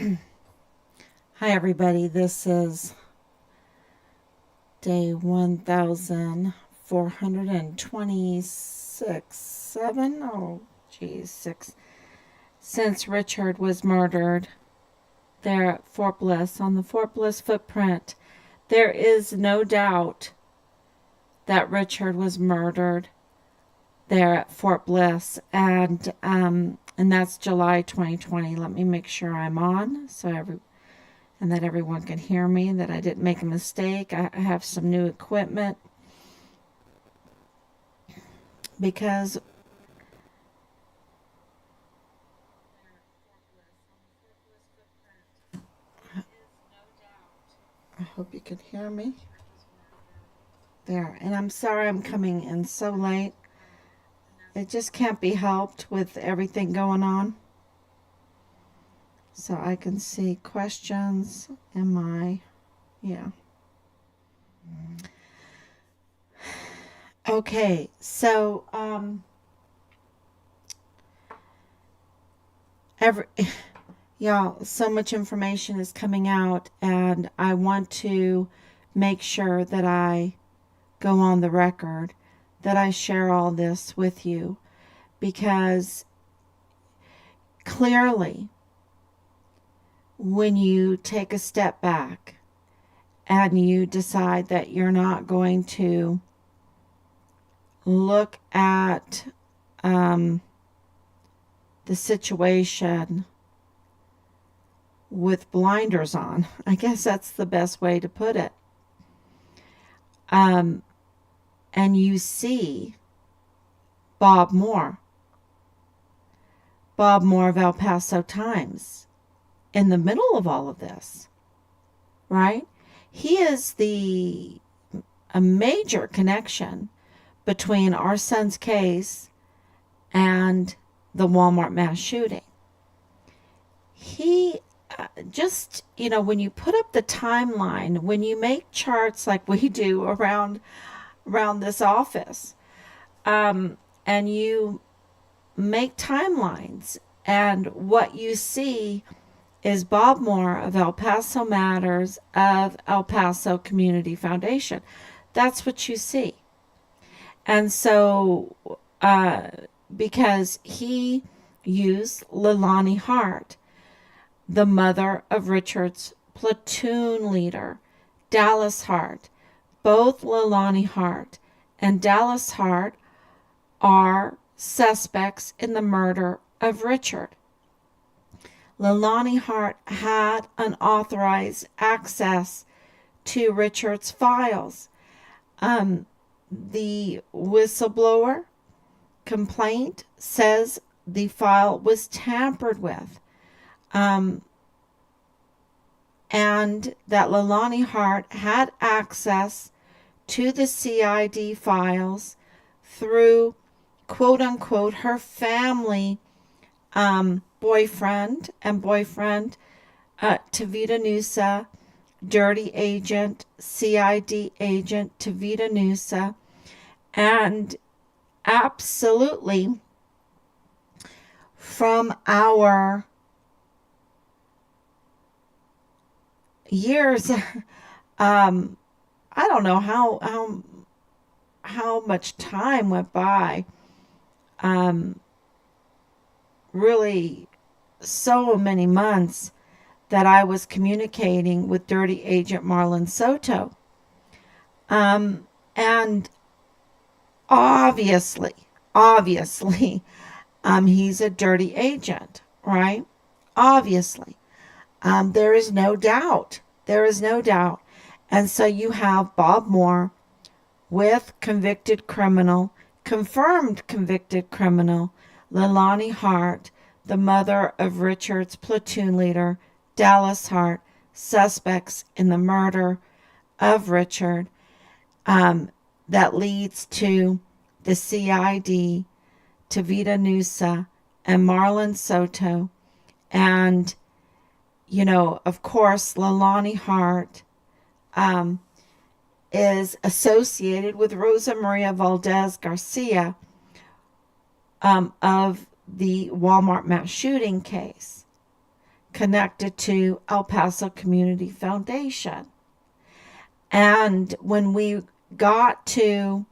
Hi, everybody. This is day 1426, 7, oh, geez, 6, since Richard was murdered there at Fort Bliss. On the Fort Bliss footprint, there is no doubt that Richard was murdered there at Fort Bliss, and that's July 2020. Let me make sure I'm on and that everyone can hear me, that I didn't make a mistake. I have some new equipment because I hope you can hear me there. And I'm sorry I'm coming in so late. It just can't be helped with everything going on. So I can see questions. Yeah. Okay, so every y'all, so much information is coming out, and I want to make sure that I go on the record, that I share all this with you, because clearly, when you take a step back and you decide that you're not going to look at the situation with blinders on, I guess that's the best way to put it, and you see Bob Moore of El Paso Times in the middle of all of this, right? He is a major connection between our son's case and the Walmart mass shooting. He just, when you put up the timeline, when you make charts like we do around this office, and you make timelines, and what you see is Bob Moore of El Paso Matters of El Paso Community Foundation. That's what you see. And so, because he used Leilani Hart, the mother of Richard's platoon leader, Dallas Hart. Both Leilani Hart and Dallas Hart are suspects in the murder of Richard. Leilani Hart had unauthorized access to Richard's files. The whistleblower complaint says the file was tampered with, and that Leilani Hart had access to the CID files through, quote unquote, her family boyfriend, Tavita Nusa, dirty agent, CID agent Tavita Nusa, and absolutely from our years, I don't know how much time went by. Really, so many months that I was communicating with Dirty Agent Marlon Soto. And obviously, he's a dirty agent, right? Obviously. There is no doubt. And so you have Bob Moore with confirmed convicted criminal, Leilani Hart, the mother of Richard's platoon leader, Dallas Hart, suspects in the murder of Richard, that leads to the CID, Tavita Nusa, and Marlon Soto. And, of course, Leilani Hart is associated with Rosa Maria Valdez Garcia, of the Walmart mass shooting case, connected to El Paso Community Foundation. And when we got to,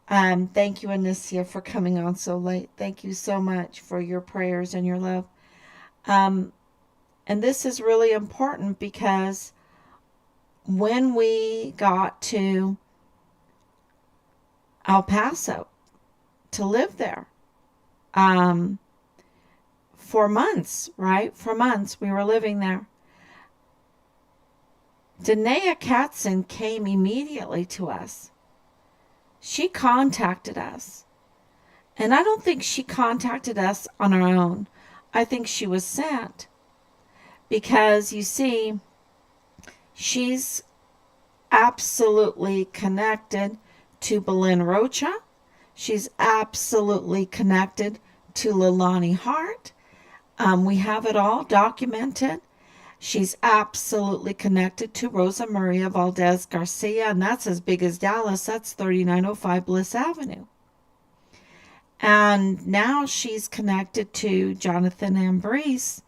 thank you, Anicia, for coming on so late. Thank you so much for your prayers and your love. Um, and this is really important because when we got to El Paso to live there, um, for months, right? For months we were living there. Danae Katzen came immediately to us. She contacted us. And I don't think she contacted us on her own. I think she was sent. Because, you see, she's absolutely connected to Belen Rocha. She's absolutely connected to Lilani Hart. We have it all documented. She's absolutely connected to Rosa Maria Valdez Garcia, and that's as big as Dallas. That's 3905 Bliss Avenue. And now she's connected to Jonathan Ambrose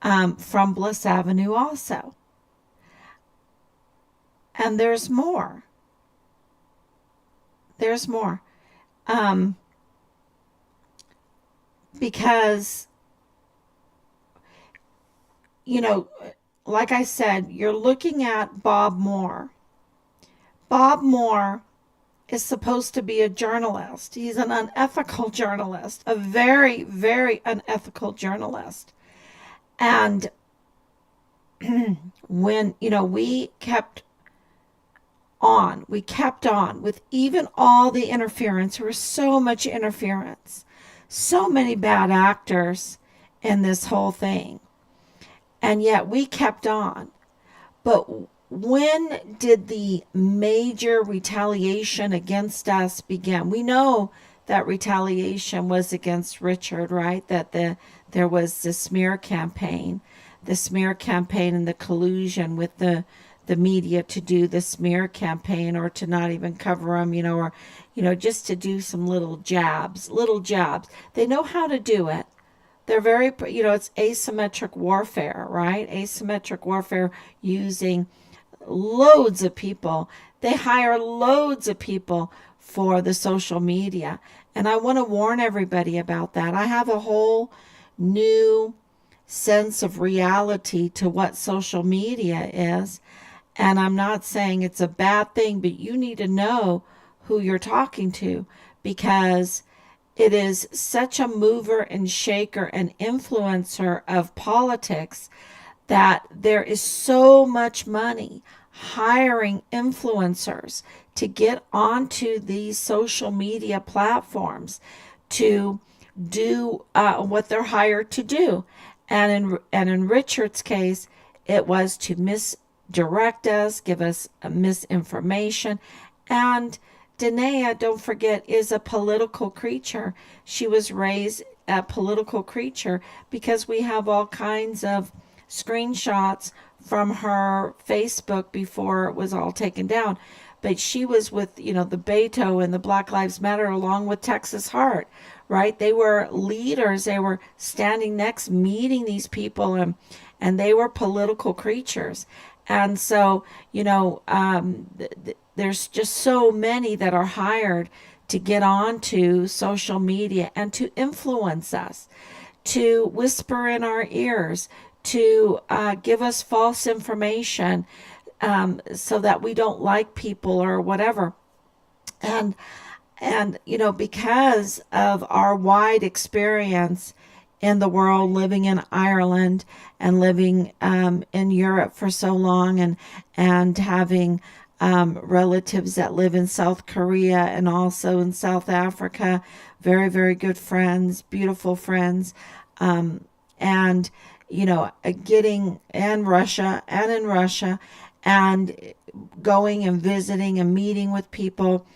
from Bliss Avenue also. And there's more. There's more. Because, you know, like I said, you're looking at Bob Moore. Bob Moore is supposed to be a journalist. He's an unethical journalist, a very, very unethical journalist. And when, we kept on with even all the interference. There was so much interference, so many bad actors in this whole thing. And yet we kept on. But when did the major retaliation against us begin? We know that retaliation was against Richard, right? That there was the smear campaign and the collusion with the media to do the smear campaign, or to not even cover them, or just to do some little jabs. They know how to do it. They're very, it's asymmetric warfare, right? Asymmetric warfare using loads of people. They hire loads of people for the social media. And I want to warn everybody about that. I have a whole new sense of reality to what social media is. And I'm not saying it's a bad thing, but you need to know who you're talking to, because it is such a mover and shaker and influencer of politics that there is so much money hiring influencers to get onto these social media platforms to do what they're hired to do. And in Richard's case, it was to misdirect us, give us misinformation. And Danae, don't forget, is a political creature. She was raised a political creature, because we have all kinds of screenshots from her Facebook before it was all taken down. But she was with, the Beto and the Black Lives Matter, along with Texas Heart, right? They were leaders. They were standing next, meeting these people, and they were political creatures. And so, there's just so many that are hired to get onto social media and to influence us, to whisper in our ears, to give us false information, so that we don't like people or whatever. And because of our wide experience in the world, living in Ireland and living in Europe for so long, and having relatives that live in South Korea and also in South Africa, very, very good friends, beautiful friends, and getting in Russia, and going and visiting and meeting with people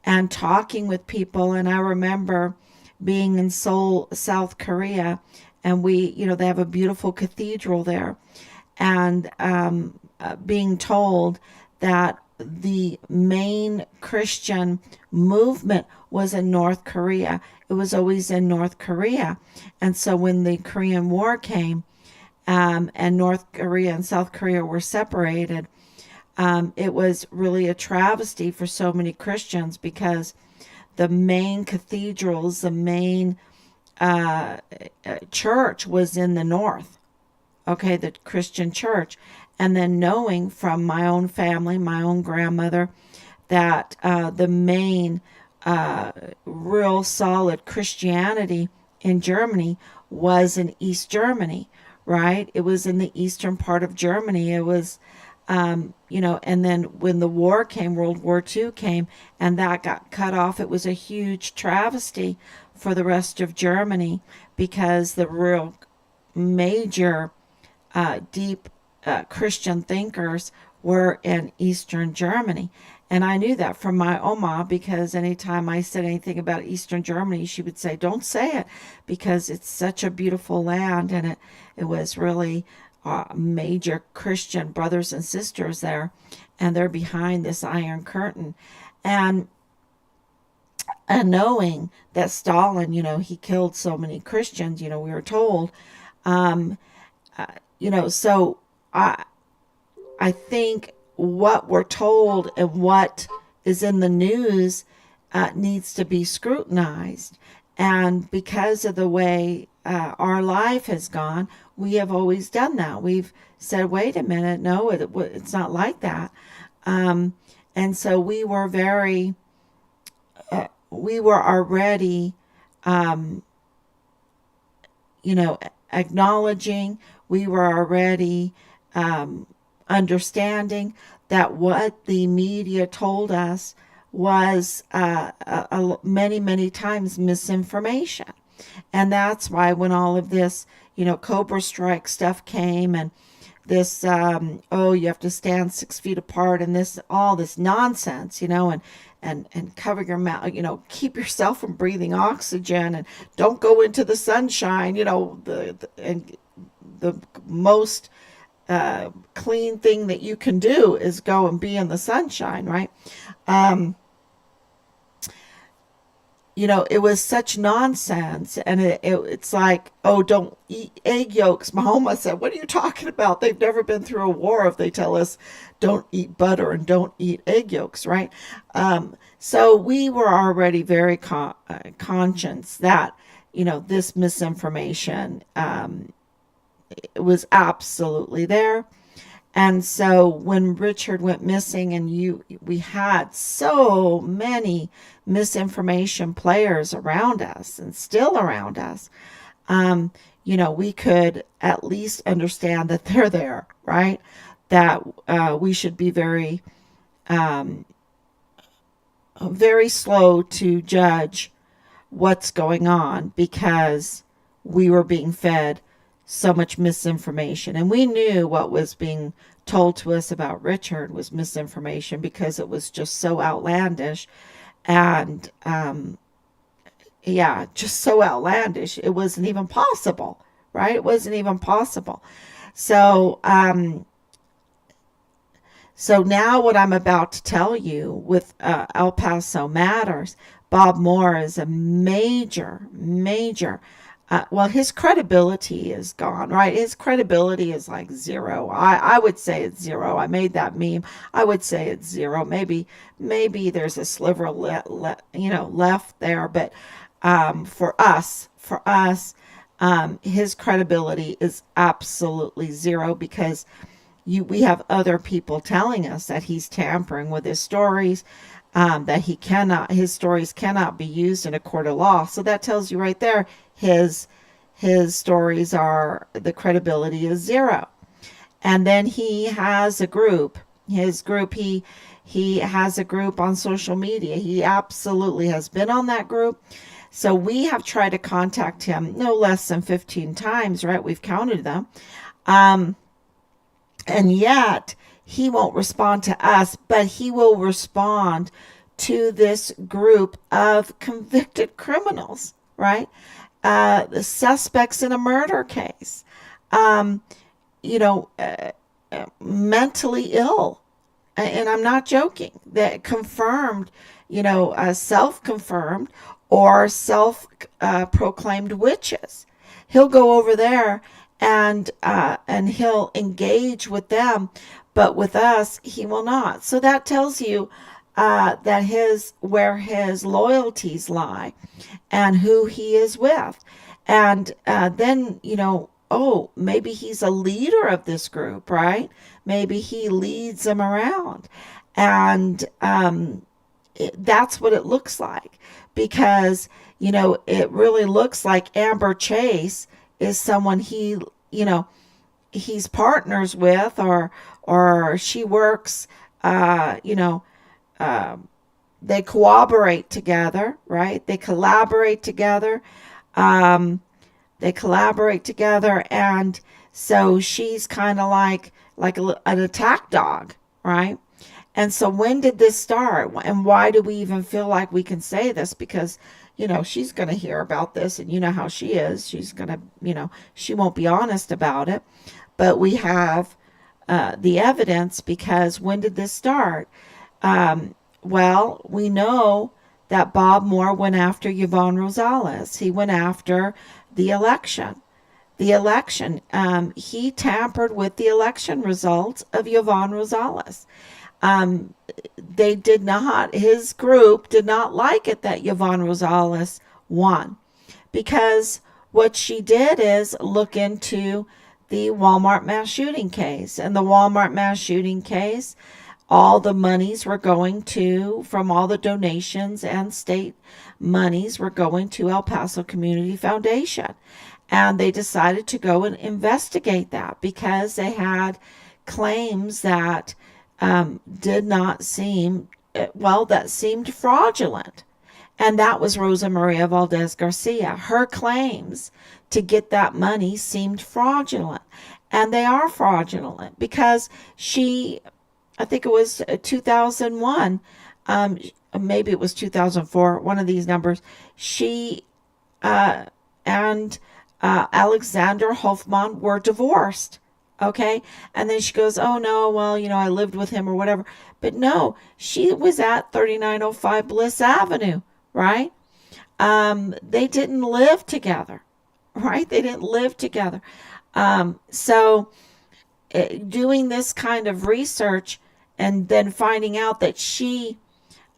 and talking with people. And I remember being in Seoul, South Korea, and they have a beautiful cathedral there, and being told that the main Christian movement was in North Korea. It was always in North Korea. And so when the Korean War came, and North Korea and South Korea were separated, it was really a travesty for so many Christians because the main cathedrals, the main uh, church was in the north, okay, the Christian church. And then knowing from my own family, my own grandmother, that the main real solid Christianity in Germany was in East Germany, right? It was in the eastern part of Germany. It was, and then when the war came, World War II came, and that got cut off, it was a huge travesty for the rest of Germany because the real major deep Christian thinkers were in Eastern Germany. And I knew that from my Oma because anytime I said anything about Eastern Germany, she would say, "Don't say it," because it's such a beautiful land, and it was really major Christian brothers and sisters there, and they're behind this Iron Curtain. And knowing that Stalin, he killed so many Christians, we were told, um, so I think what we're told and what is in the news needs to be scrutinized. And because of the way our life has gone, we have always done that. We've said, wait a minute, no, it's not like that. Um, and so we were already, um, acknowledging, we were already understanding that what the media told us was many, many times misinformation. And that's why when all of this, Cobra Strike stuff came and this, you have to stand 6 feet apart and all this nonsense, and cover your mouth, keep yourself from breathing oxygen and don't go into the sunshine, and the most clean thing that you can do is go and be in the sunshine, right? Um, it was such nonsense. And it's like, oh, don't eat egg yolks. Mahoma said, what are you talking about? They've never been through a war if they tell us don't eat butter and don't eat egg yolks, right? So we were already very conscious that, this misinformation was absolutely there. And so when Richard went missing and we had so many misinformation players around us and still around us, we could at least understand that they're there, right? That we should be um, very slow to judge what's going on because we were being fed so much misinformation. And we knew what was being told to us about Richard was misinformation because it was just so outlandish. And yeah, just so outlandish. It wasn't even possible, right? It wasn't even possible. So, so now what I'm about to tell you with El Paso Matters, Bob Moore is a major, major well, his credibility is gone, right? His credibility is like zero. I would say it's zero. I made that meme. I would say it's zero. Maybe there's a sliver left there, but for us, his credibility is absolutely zero because we have other people telling us that he's tampering with his stories, that his stories cannot be used in a court of law. So that tells you right there, his stories are, the credibility is zero. And then he has a group. He has a group on social media. He absolutely has been on that group. So we have tried to contact him no less than 15 times, right? We've counted them. Um, and yet he won't respond to us, but he will respond to this group of convicted criminals, right? The suspects in a murder case, um, mentally ill. And I'm not joking, that confirmed, self-confirmed or self proclaimed witches. He'll go over there and he'll engage with them, but with us he will not. So that tells you that his where his loyalties lie and who he is with. And then, oh, maybe he's a leader of this group, right? Maybe he leads them around. And that's what it looks like, because, it really looks like Amber Chase is someone you know, he's partners with, or she works, uh, you know, um, they cooperate together, right? They collaborate together. Um, they collaborate together, and so she's kind of like an attack dog, right? And so when did this start, and why do we even feel like we can say this? Because she's going to hear about this, and you know how she is. She's going to, she won't be honest about it. But we have the evidence, because when did this start? Well, we know that Bob Moore went after Yvonne Rosales. He went after the election. He tampered with the election results of Yvonne Rosales. Um, they did not, his group did not like it that Yvonne Rosales won, because what she did is look into the Walmart mass shooting case. And the Walmart mass shooting case, all the monies were going to, from all the donations and state monies were going to El Paso Community Foundation. And they decided to go and investigate that, because they had claims that did not seem, well, that seemed fraudulent. And that was Rosa Maria Valdez Garcia. Her claims to get that money seemed fraudulent. And they are fraudulent, because I think it was 2001, maybe it was 2004, one of these numbers, she and Alexander Hoffman were divorced. Okay. And then she goes, oh no, well, I lived with him or whatever. But no, she was at 3905 Bliss Avenue, right? They didn't live together, right? They didn't live together. So doing this kind of research, and then finding out that she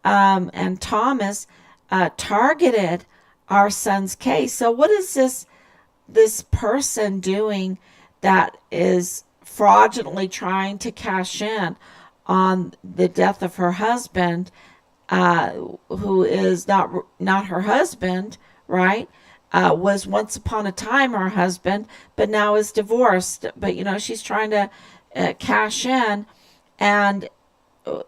and Thomas targeted our son's case. So what is this person doing that is fraudulently trying to cash in on the death of her husband, who is not her husband, right? Was once upon a time her husband, but now is divorced. But she's trying to cash in, and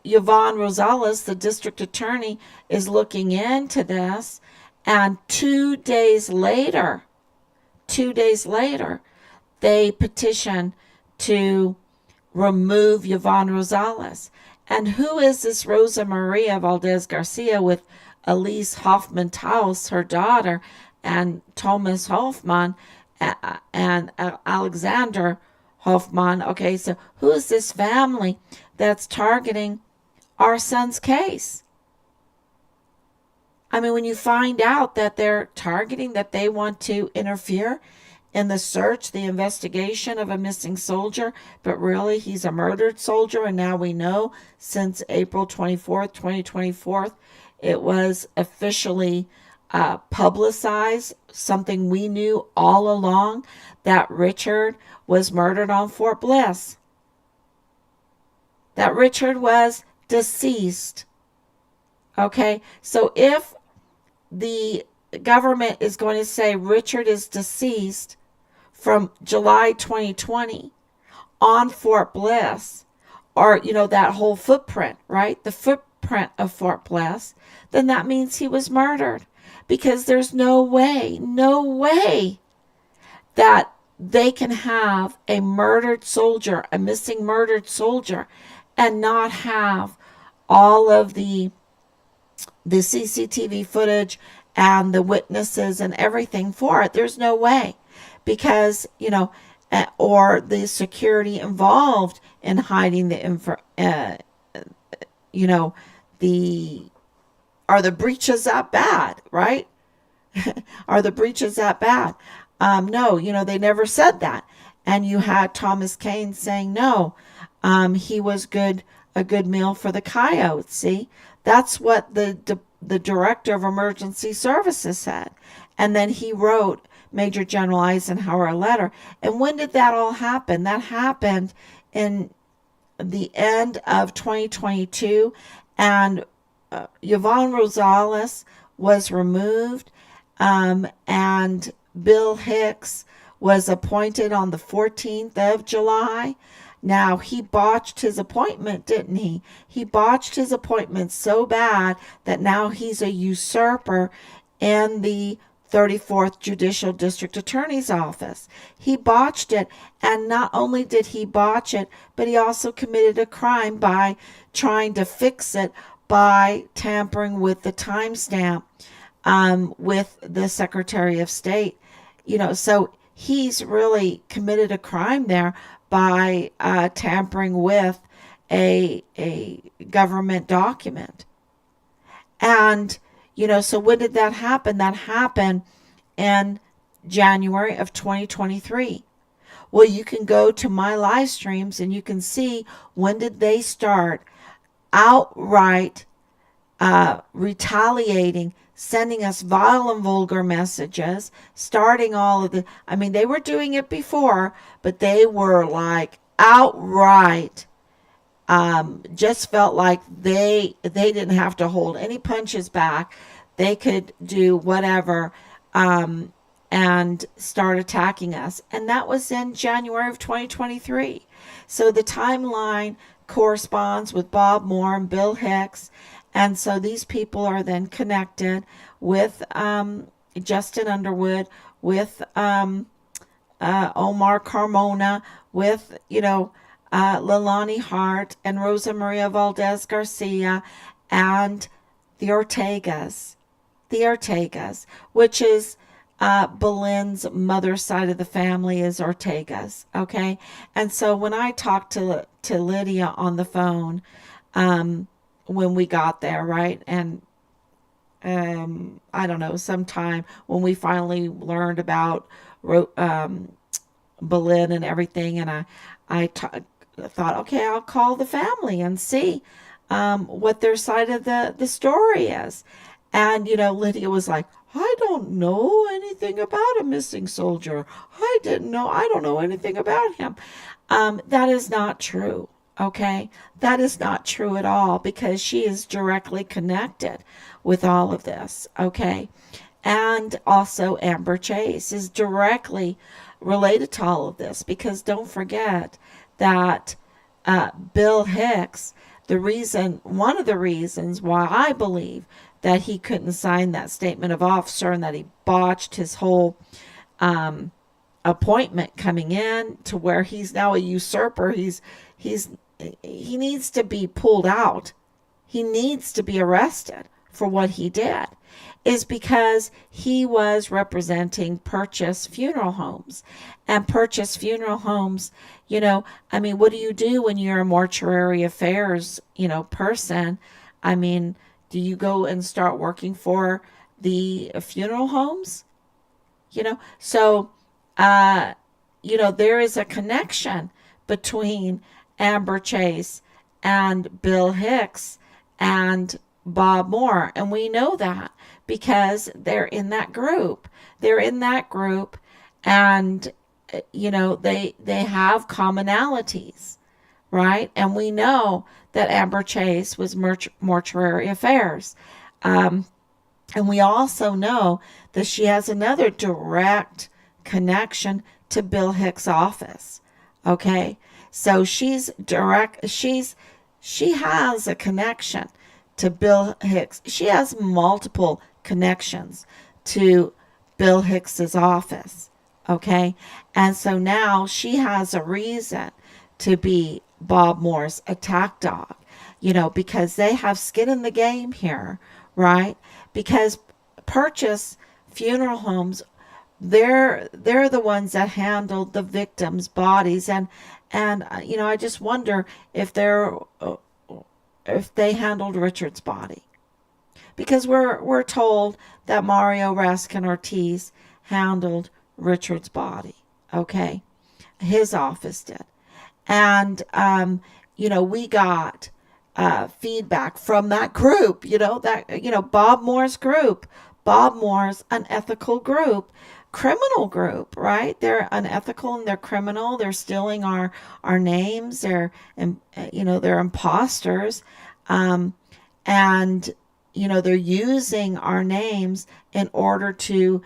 Yvonne Rosales, the district attorney, is looking into this. And 2 days later, they petition to remove Yvonne Rosales. And who is this Rosa Maria Valdez Garcia with Elise Hoffman Taus, her daughter, and Thomas Hoffman and Alexander Hoffman? Okay, so who is this family that's targeting our son's case? I mean, when you find out that they're targeting, that they want to interfere in the search, the investigation of a missing soldier, but really he's a murdered soldier. And now we know, since April 24th, 2024, it was officially publicized, something we knew all along, that Richard was murdered on Fort Bliss. That Richard was deceased. Okay, so if the government is going to say Richard is deceased from July 2020 on Fort Bliss, or, that whole footprint, right? The footprint of Fort Bliss, then that means he was murdered, because there's no way that they can have a murdered soldier, a missing murdered soldier, and not have all of the CCTV footage and the witnesses and everything for it. There's no way, because, or the security involved in hiding the are the breaches that bad, right? Are the breaches that bad? No, they never said that. and you had Thomas Kane saying no, he was a good meal for the coyotes. See, that's what the director of emergency services said, and then he wrote Major General Eisenhower a letter. And when did that all happen? That happened in the end of 2022, and Yvonne Rosales was removed, and Bill Hicks was appointed on the 14th of July. Now, he botched his appointment, didn't he? He botched his appointment so bad that now he's a usurper in the 34th Judicial District Attorney's Office. He botched it, and not only did he botch it, but he also committed a crime by trying to fix it by tampering with the timestamp with the Secretary of State. So he's really committed a crime there by tampering with a government document. And, so when did that happen? That happened in January of 2023. Well, you can go to my live streams and you can see when did they start outright retaliating, sending us vile and vulgar messages, starting all of they were doing it before, but they were like outright, just felt like they didn't have to hold any punches back. They could do whatever, and start attacking us. And that was in January of 2023. So the timeline corresponds with Bob Moore and Bill Hicks. And so these people are then connected with Justin Underwood, with Omar Carmona, with, Leilani Hart and Rosa Maria Valdez Garcia, and the Ortegas, which is Belin's mother's side of the family is Ortegas. Okay. And so when I talked to Lydia on the phone, when we got there, right? And I don't know, sometime when we finally learned about Belin and everything, and I thought, okay, I'll call the family and see what their side of the story is. And, Lydia was like, I don't know anything about a missing soldier. I don't know anything about him. That is not true. Okay, that is not true at all, because she is directly connected with all of this. Okay, and also Amber Chase is directly related to all of this, because don't forget that Bill Hicks, one of the reasons why I believe that he couldn't sign that statement of officer and that he botched his whole appointment coming in to where he's now a usurper. He needs to be pulled out. He needs to be arrested for what he did, is because he was representing Purchase Funeral Homes. And Purchase Funeral Homes, what do you do when you're a mortuary affairs, person? Do you go and start working for the funeral homes? So, there is a connection between Amber Chase and Bill Hicks and Bob Moore. And we know that because they're in that group. And, they have commonalities, right? And we know that Amber Chase was mortuary affairs. And we also know that she has another direct connection to Bill Hicks' office. Okay? So she has a connection to Bill Hicks. She has multiple connections to Bill Hicks's office. Okay? And so now she has a reason to be Bob Moore's attack dog, because they have skin in the game here, right? Because Purchase Funeral Homes, they're the ones that handled the victims' bodies, and I just wonder if they handled Richard's body, because we're told that Mario Raskin Ortiz handled Richard's body. Okay, his office did. And we got feedback from that group, Bob Moore's group. Bob Moore's unethical group, criminal group, right? They're unethical and they're criminal. They're stealing our names. They're imposters. Um, and they're using our names in order to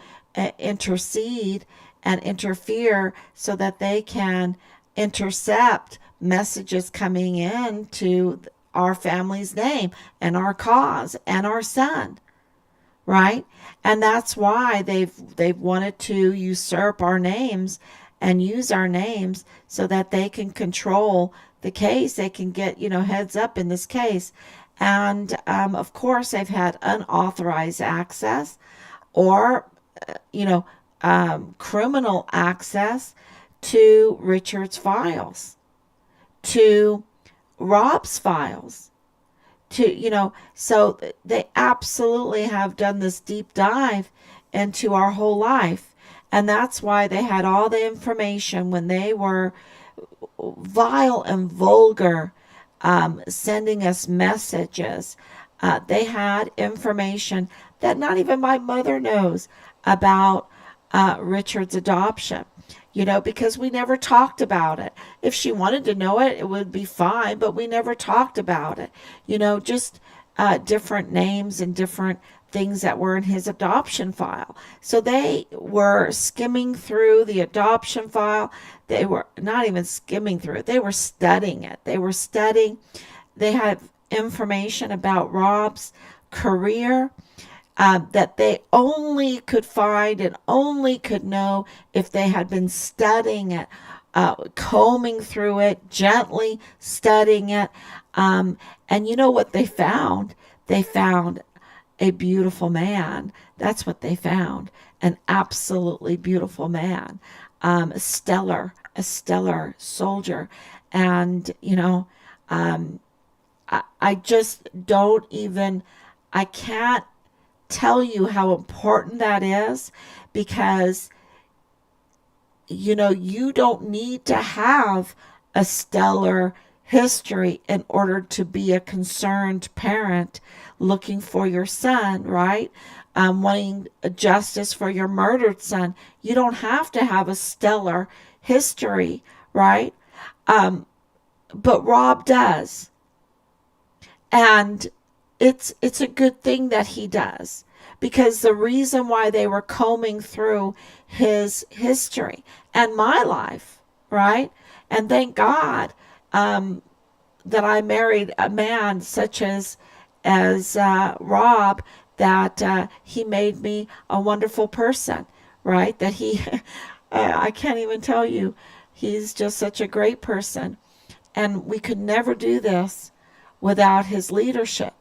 intercede and interfere so that they can intercept messages coming in to our family's name and our cause and our son, right? And that's why they've wanted to usurp our names and use our names so that they can control the case. They can get heads up in this case. And of course, they've had unauthorized access or criminal access to Richard's files, to Rob's files, so they absolutely have done this deep dive into our whole life. And that's why they had all the information when they were vile and vulgar, sending us messages. They had information that not even my mother knows about Richard's adoption, because we never talked about it. If she wanted to know it, it would be fine, but we never talked about it. Just different names and different things that were in his adoption file. So they were skimming through the adoption file. They were not even skimming through it, they were studying it. They had information about Rob's career, that they only could find and only could know if they had been studying it, combing through it, gently studying it. And you know what they found? They found a beautiful man. That's what they found. An absolutely beautiful man. A stellar soldier. And, I just don't even, I can't tell you how important that is, because you don't need to have a stellar history in order to be a concerned parent looking for your son, right? Wanting justice for your murdered son. You don't have to have a stellar history, right? But Rob does. And it's a good thing that he does, because the reason why they were combing through his history and my life, right? And thank God that I married a man such as Rob, that he made me a wonderful person, right? That he, I can't even tell you, he's just such a great person. And we could never do this without his leadership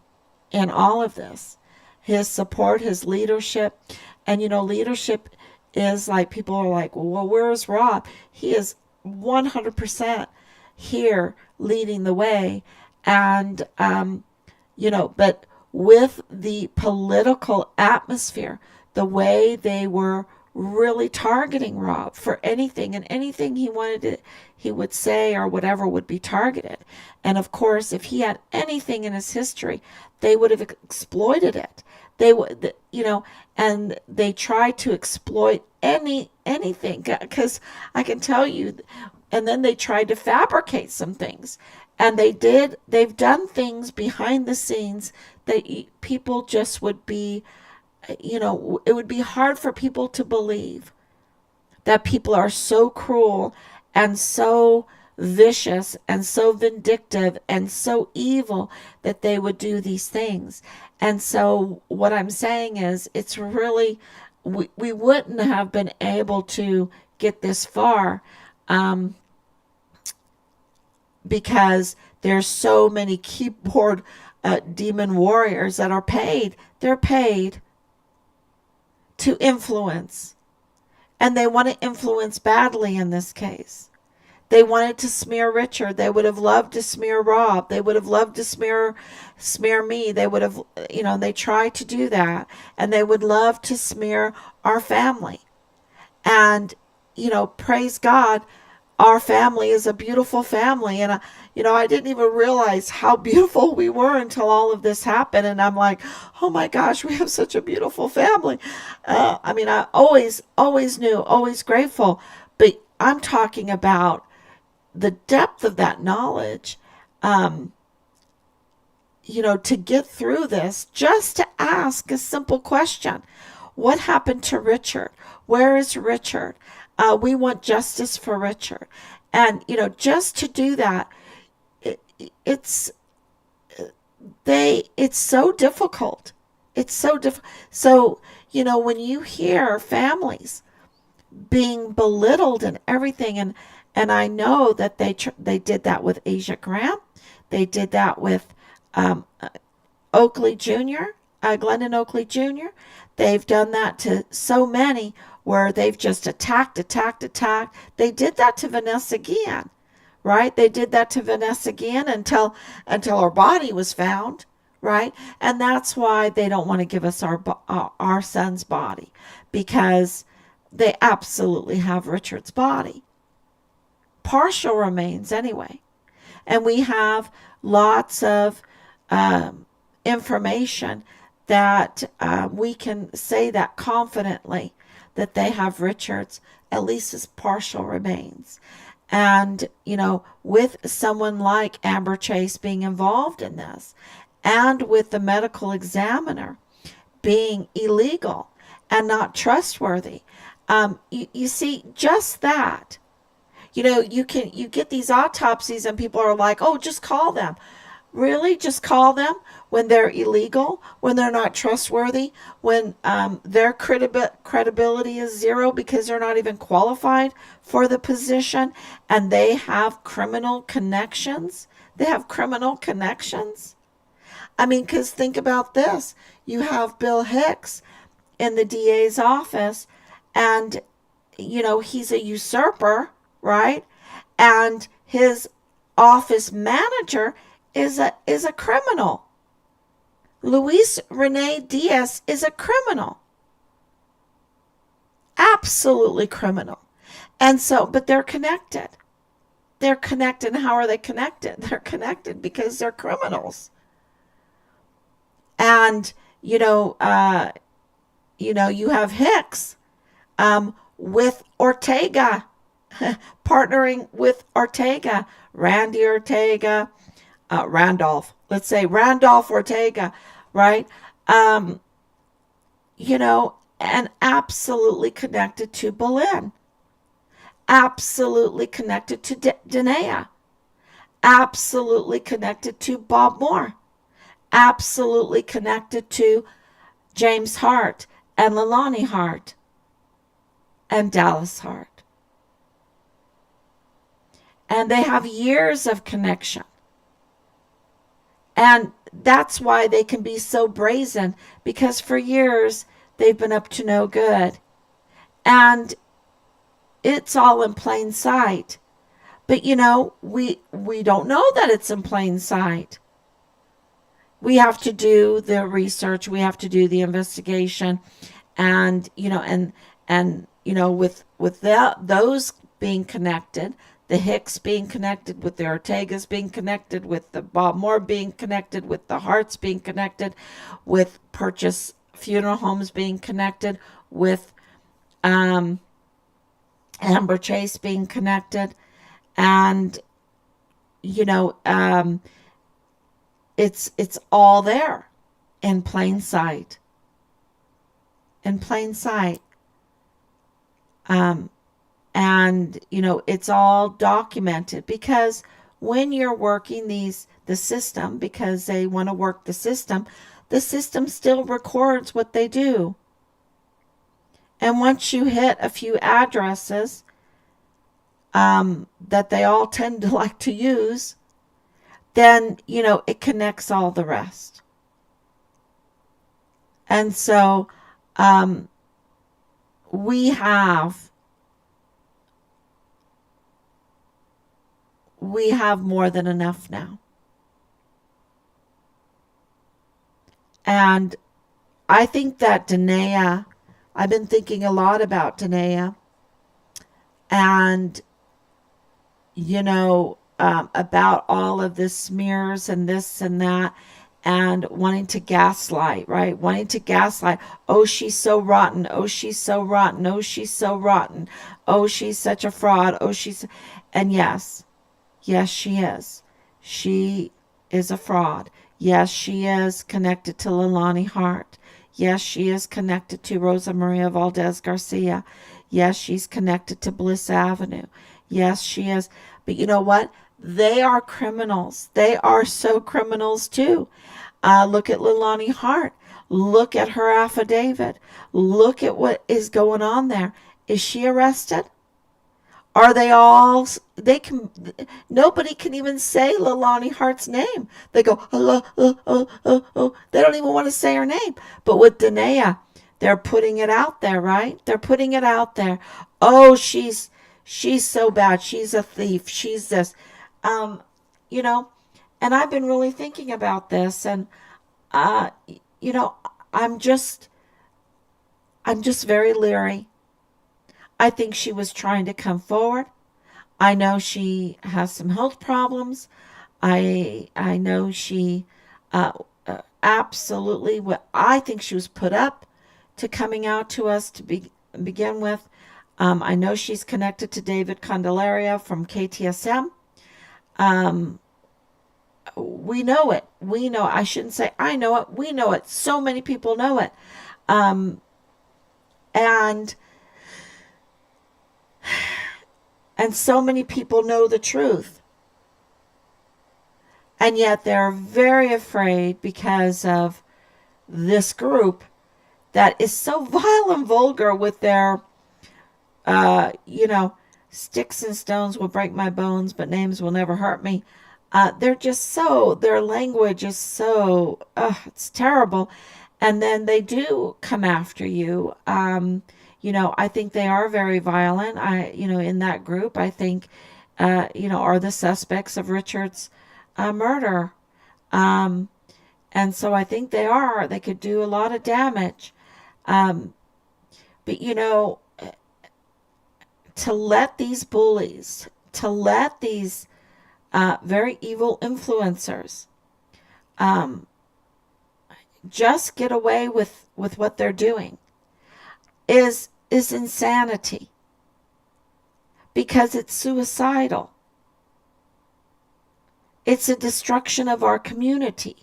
in all of this. His support, his leadership. And leadership is like, people are like, well, where's Rob? He is 100% here leading the way. And, but with the political atmosphere, the way they were really targeting Rob for anything, and anything he wanted to, he would say or whatever would be targeted. And of course, if he had anything in his history, they would have exploited it. They would, and they tried to exploit anything, because I can tell you. And then they tried to fabricate some things, and they've done things behind the scenes that people just would be, it would be hard for people to believe that people are so cruel and so vicious and so vindictive and so evil that they would do these things. And so what I'm saying is, it's really, we wouldn't have been able to get this far, because there's so many keyboard demon warriors that are paid. They're paid to influence. And they want to influence badly in this case. They wanted to smear Richard. They would have loved to smear Rob. They would have loved to smear me. They would have, they tried to do that. And they would love to smear our family. And, praise God, our family is a beautiful family. And, I didn't even realize how beautiful we were until all of this happened. And I'm like, oh my gosh, we have such a beautiful family. I always knew, always grateful. But I'm talking about the depth of that knowledge, um, to get through this, just to ask a simple question. What happened to Richard? Where is Richard? We want justice for Richard. And, just to do that, it, it's it's so difficult. It's so difficult. So, when you hear families being belittled and everything, and I know that they did that with Asia Graham. They did that with um, Oakley Jr., Glennon Oakley Jr. They've done that to so many where they've just attacked, attacked, attacked. They did that to Vanessa Guillen, right? They did that to Vanessa Guillen until her body was found, right? And that's why they don't want to give us our son's body, because they absolutely have Richard's body. Partial remains anyway. And we have lots of information that we can say that confidently, that they have Richard's, at least as partial remains. And, with someone like Amber Chase being involved in this, and with the medical examiner being illegal and not trustworthy, you see, just that. You get these autopsies and people are like, oh, just call them. Really? Just call them when they're illegal, when they're not trustworthy, when their credibility is zero because they're not even qualified for the position, and they have criminal connections? They have criminal connections. I mean, because think about this. You have Bill Hicks in the DA's office, and, he's a usurper, right? And his office manager is a criminal. Luis Rene Diaz is a criminal. Absolutely criminal. And so, but they're connected. They're connected. How are they connected? They're connected because they're criminals. And, you have Hicks with Ortega, partnering with Ortega, Randy Ortega, Randolph. Let's say Randolph Ortega, right? And absolutely connected to Boleyn, absolutely connected to Danae, absolutely connected to Bob Moore, absolutely connected to James Hart and Leilani Hart and Dallas Hart. And they have years of connection. And that's why they can be so brazen, because for years they've been up to no good. And it's all in plain sight. But we don't know that it's in plain sight. We have to do the research, we have to do the investigation, and those being connected, the Hicks being connected with the Ortegas, being connected with the Bob Moore, being connected with the Harts, being connected with Purchase Funeral Homes, being connected with Amber Chase, being connected, and it's all there in plain sight. In plain sight. And it's all documented, because when you're working the system, because they want to work the system still records what they do. And once you hit a few addresses that they all tend to like to use, then it connects all the rest. And so we have more than enough now. And I think that Danae, I've been thinking a lot about Danae, and about all of this smears and this and that, and wanting to gaslight, right? Wanting to gaslight. Oh, she's so rotten. Oh, she's so rotten. Oh, she's so rotten. Oh, she's such a fraud. Oh, and yes, yes, she is. She is a fraud. Yes, she is connected to Leilani Hart. Yes, she is connected to Rosa Maria Valdez Garcia. Yes, she's connected to Bliss Avenue. Yes, she is. But you know what? They are criminals. They are so criminals too. Look at Leilani Hart. Look at her affidavit. Look at what is going on there. Is she arrested? Are they all? They can. Nobody can even say Leilani Hart's name. They go, they don't even want to say her name. But with Danae, they're putting it out there, right? They're putting it out there. Oh, she's so bad. She's a thief. She's this. Um, you know, and I've been really thinking about this, and uh, you know, I'm just I'm just very leery. I think she was trying to come forward. I know she has some health problems. I know she absolutely. What I think she was put up to coming out to us to begin with. I know she's connected to David Candelaria from KTSM. Um, we know it. We know. I shouldn't say I know it. We know it. So many people know it. Um, and and so many people know the truth. And yet they're very afraid because of this group that is so vile and vulgar with their, uh, you know, sticks and stones will break my bones, but names will never hurt me. They're just so, their language is so, it's terrible. And then they do come after you. I think they are very violent. In that group, I think, are the suspects of Richard's murder. Um, and so I think they could do a lot of damage. Um, but, to let these bullies, to let these very evil influencers um, just get away with what they're doing is insanity because it's suicidal. It's a destruction of our community.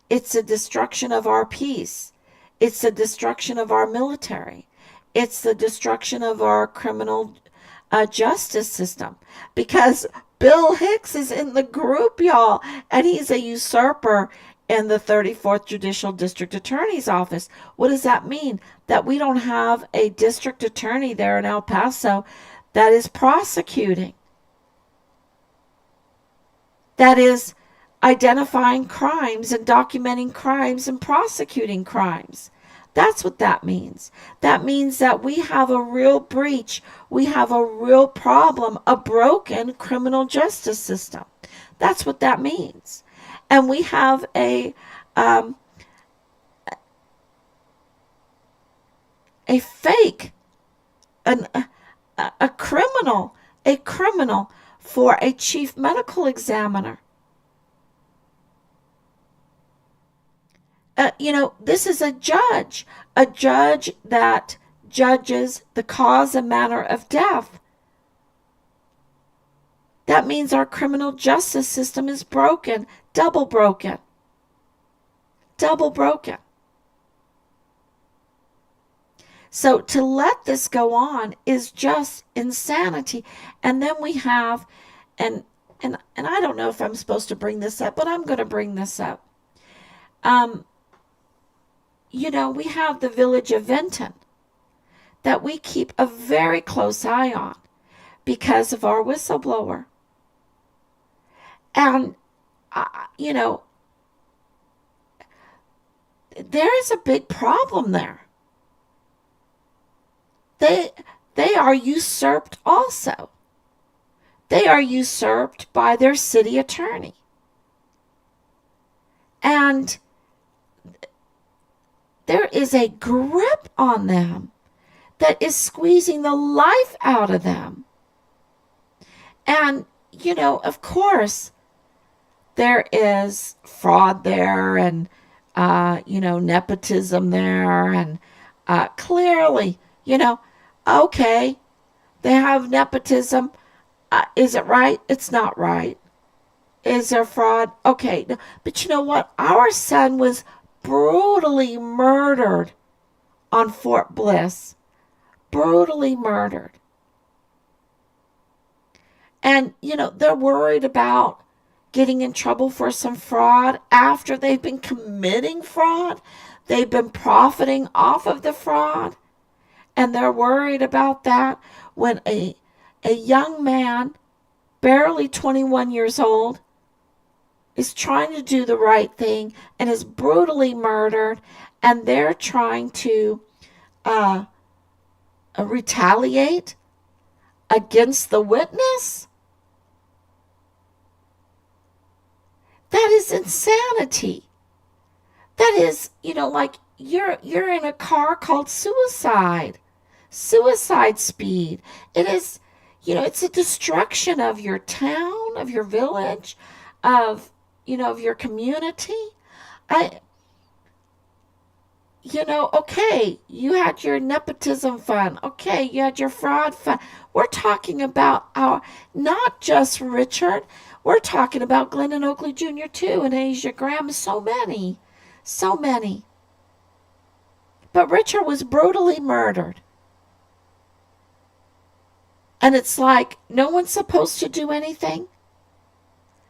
It's a destruction of our peace. It's the destruction of our military. It's the destruction of our criminal justice system because Bill Hicks is in the group, y'all, and he's a usurper in the 34th Judicial District Attorney's Office. What does that mean? That we don't have a district attorney there in El Paso that is prosecuting, that is identifying crimes and documenting crimes and prosecuting crimes. That's what that means. That means that we have a real breach. We have a real problem, a broken criminal justice system. That's what that means. And we have um, a fake, an, a criminal for a chief medical examiner. This is a judge that judges the cause and manner of death. That means our criminal justice system is broken, double broken, double broken. So to let this go on is just insanity. And then we have, and I don't know if I'm supposed to bring this up, but I'm going to bring this up. We have the village of Vinton that we keep a very close eye on because of our whistleblower. And, there is a big problem there. They are usurped also. They are usurped by their city attorney. And there is a grip on them that is squeezing the life out of them. And of course, there is fraud there and, nepotism there. And clearly, okay, they have nepotism. Is it right? It's not right. Is there fraud? Okay. No, but you know what? Our son was brutally murdered on Fort Bliss. Brutally murdered. And, they're worried about getting in trouble for some fraud after they've been committing fraud. They've been profiting off of the fraud. And they're worried about that when a young man, barely 21 years old, is trying to do the right thing and is brutally murdered, and they're trying to uh, retaliate against the witness. That is insanity. That is, like you're in a car called suicide speed. It is, it's a destruction of your town, of your village, of, of your community. I, okay, you had your nepotism fund. Okay, you had your fraud fund. We're talking about not just Richard. We're talking about Glennon Oakley Jr. too, and Asia Graham. So many. So many. But Richard was brutally murdered. And it's like no one's supposed to do anything.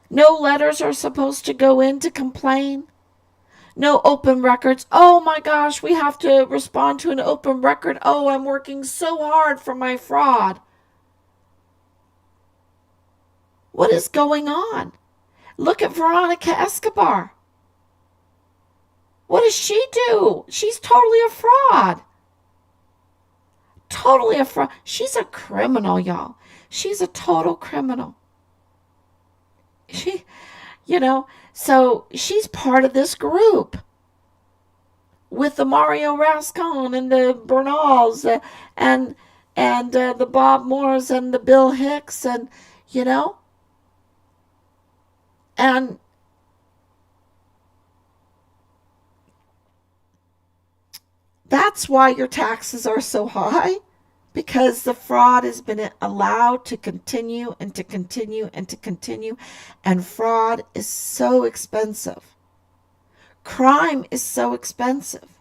No letters are supposed to go in to complain. No open records. Oh my gosh, we have to respond to an open record. Oh, I'm working so hard for my fraud. What is going on? Look at Veronica Escobar. What does she do? She's totally a fraud. Totally a fraud. She's a criminal, y'all. She's a total criminal. She, so she's part of this group with the Mario Rascon and the Bernals and the Bob Moores and the Bill Hicks and and that's why your taxes are so high, because the fraud has been allowed to continue and to continue and to continue, and fraud is so expensive. Crime is so expensive,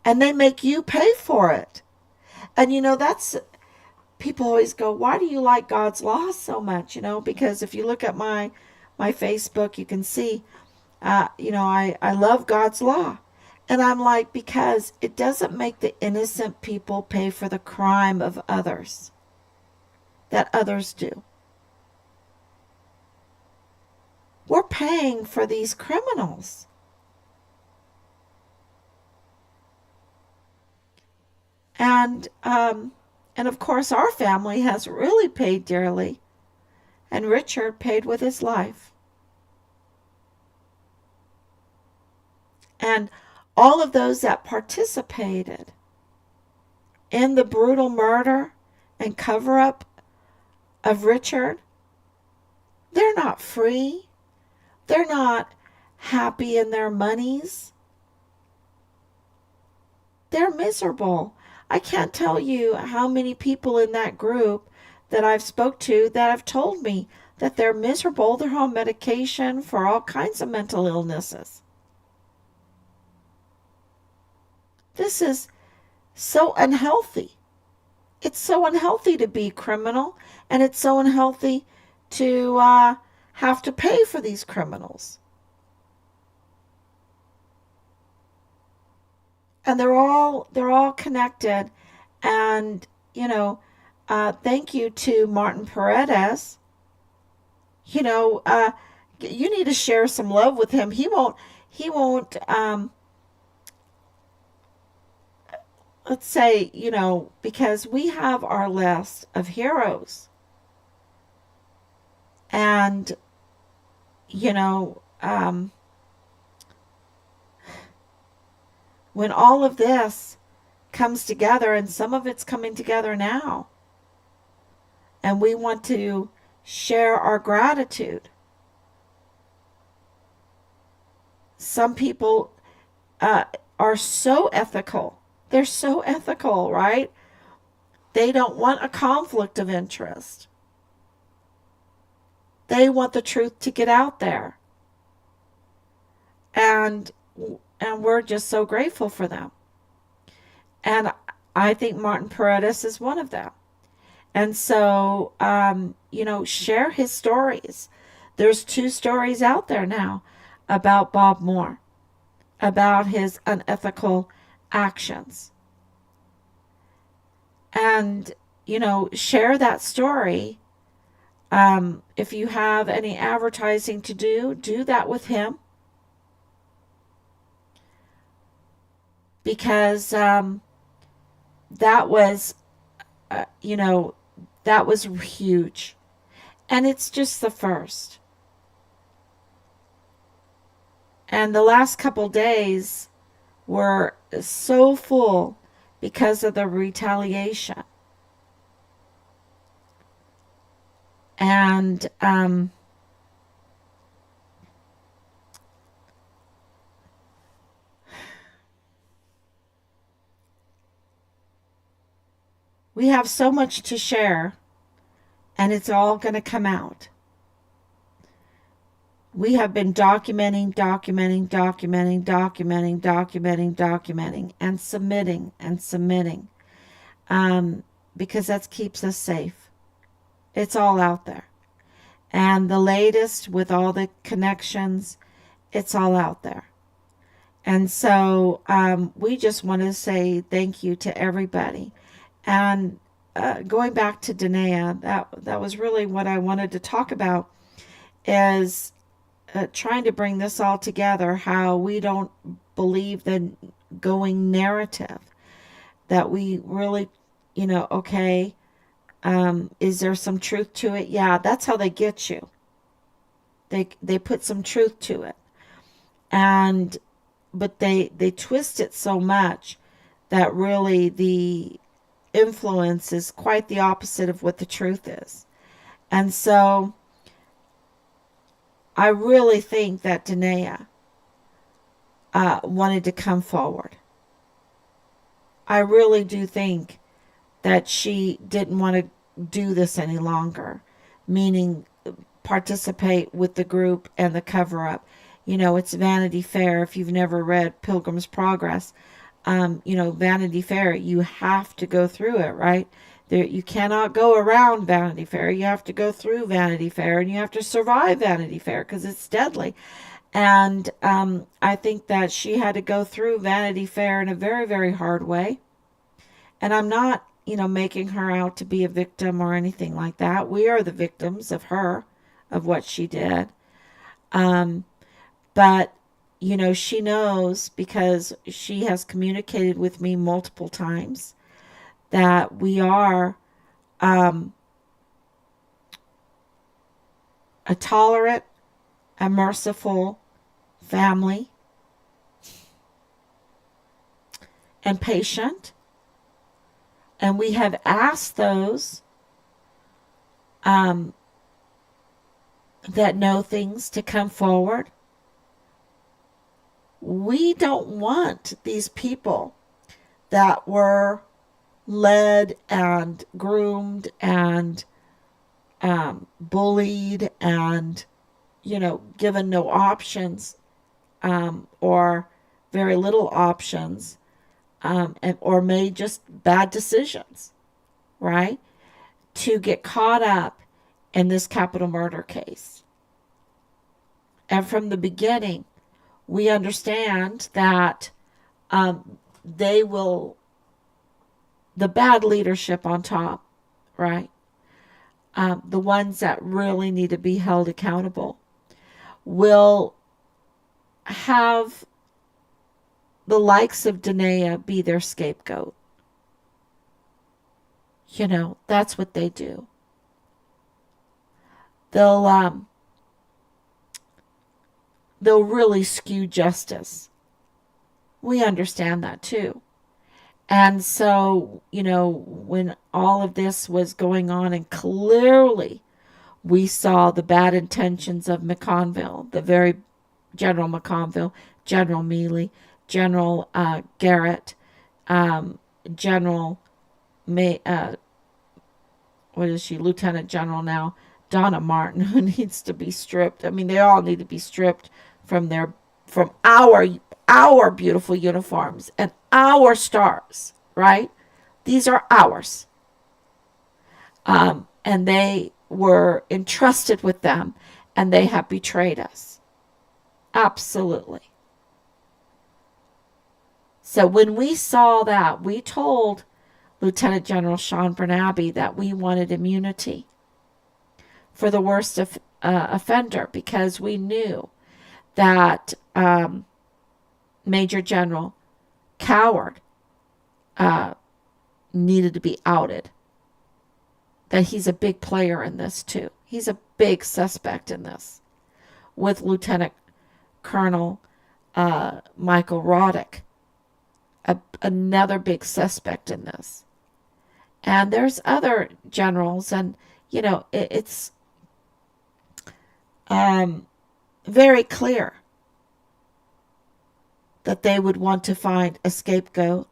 and they make you pay for it. And that's, people always go, why do you like God's law so much? Because if you look at my Facebook, you can see, I love God's law. And I'm like, because it doesn't make the innocent people pay for the crime of others that others do. We're paying for these criminals. And of course, our family has really paid dearly. And Richard paid with his life. And all of those that participated in the brutal murder and cover up of Richard, they're not free. They're not happy in their monies. They're miserable. I can't tell you how many people in that group that I've spoke to that have told me that they're miserable. They're on medication for all kinds of mental illnesses. This is so unhealthy. It's so unhealthy to be criminal, and it's so unhealthy to have to pay for these criminals. And they're all connected. And thank you to Martin Paredes. You need to share some love with him. He won't let's say, because we have our list of heroes. And, when all of this comes together, and some of it's coming together now, and we want to share our gratitude. Some people uh, are so ethical. They're so ethical, right? They don't want a conflict of interest. They want the truth to get out there. And we're just so grateful for them. And I think Martin Paredes is one of them. And so, share his stories. There's 2 stories out there now about Bob Moore, about his unethical actions. And, share that story. If you have any advertising to do that with him. Because that was, uh, you know, that was huge. And it's just the first. And the last couple days were so full because of the retaliation. And we have so much to share, and it's all going to come out. We have been documenting, and submitting, because that keeps us safe. It's all out there. And the latest with all the connections, it's all out there. And so we just want to say thank you to everybody. And going back to Danae, that was really what I wanted to talk about, is trying to bring this all together, how we don't believe the going narrative, that we really, okay, is there some truth to it? Yeah, that's how they get you. They put some truth to it. And but they twist it so much that really the influence is quite the opposite of what the truth is. And so I really think that Danae wanted to come forward. I really do think that she didn't want to do this any longer, meaning participate with the group and the cover up. It's Vanity Fair. If you've never read Pilgrim's Progress, Vanity Fair, you have to go through it, right? You cannot go around Vanity Fair. You have to go through Vanity Fair, and you have to survive Vanity Fair because it's deadly. And I think that she had to go through Vanity Fair in a very, very hard way. And I'm not, making her out to be a victim or anything like that. We are the victims of her, of what she did. But, she knows, because she has communicated with me multiple times, that we are a tolerant, a merciful family, and patient. And we have asked those that know things to come forward. We don't want these people that were led and groomed and bullied and, given no options, or very little options, or made just bad decisions, right? To get caught up in this capital murder case. And from the beginning, we understand that they will, the bad leadership on top, right? The ones that really need to be held accountable, will have the likes of Danae be their scapegoat. That's what they do. They'll really skew justice. We understand that too. And so, when all of this was going on, and clearly we saw the bad intentions of McConville, the very General McConville, General Mealy, General Garrett, General May, what is she, Lieutenant General now, Donna Martin, who needs to be stripped. I mean, they all need to be stripped from their from our beautiful uniforms and our stars, right? These are ours. And they were entrusted with them, and they have betrayed us. Absolutely. So when we saw that, we told Lieutenant General Sean Bernabe that we wanted immunity for the worst offender, because we knew that Major General Coward uh, needed to be outed. That he's a big player in this too. He's a big suspect in this, with Lieutenant Colonel Michael Roddick, another big suspect in this. And there's other generals, and it's um, very clear that they would want to find a scapegoat,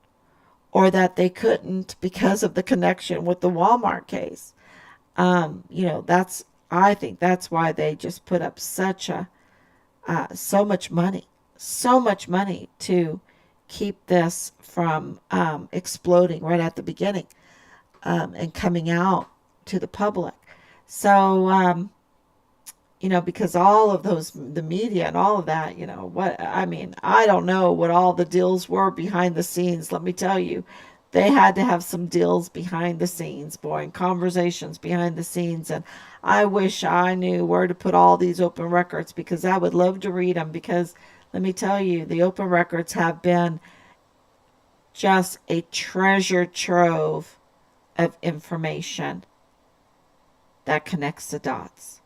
or that they couldn't because of the connection with the Walmart case. That's I think that's why they just put up such a so much money to keep this from exploding right at the beginning, and coming out to the public. So, because all of those, the media and all of that, what, I mean, I don't know what all the deals were behind the scenes. Let me tell you, they had to have some deals behind the scenes, boy, and conversations behind the scenes. And I wish I knew where to put all these open records, because I would love to read them. Because let me tell you, the open records have been just a treasure trove of information that connects the dots.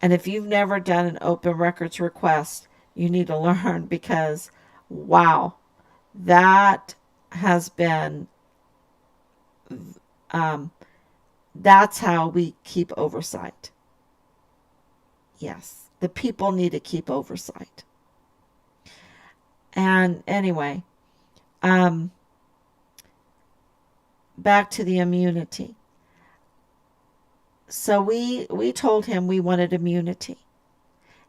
And if you've never done an open records request, you need to learn, because wow, that has been, um, that's how we keep oversight. Yes, the people need to keep oversight. And anyway, um, back to the immunity. So we told him we wanted immunity.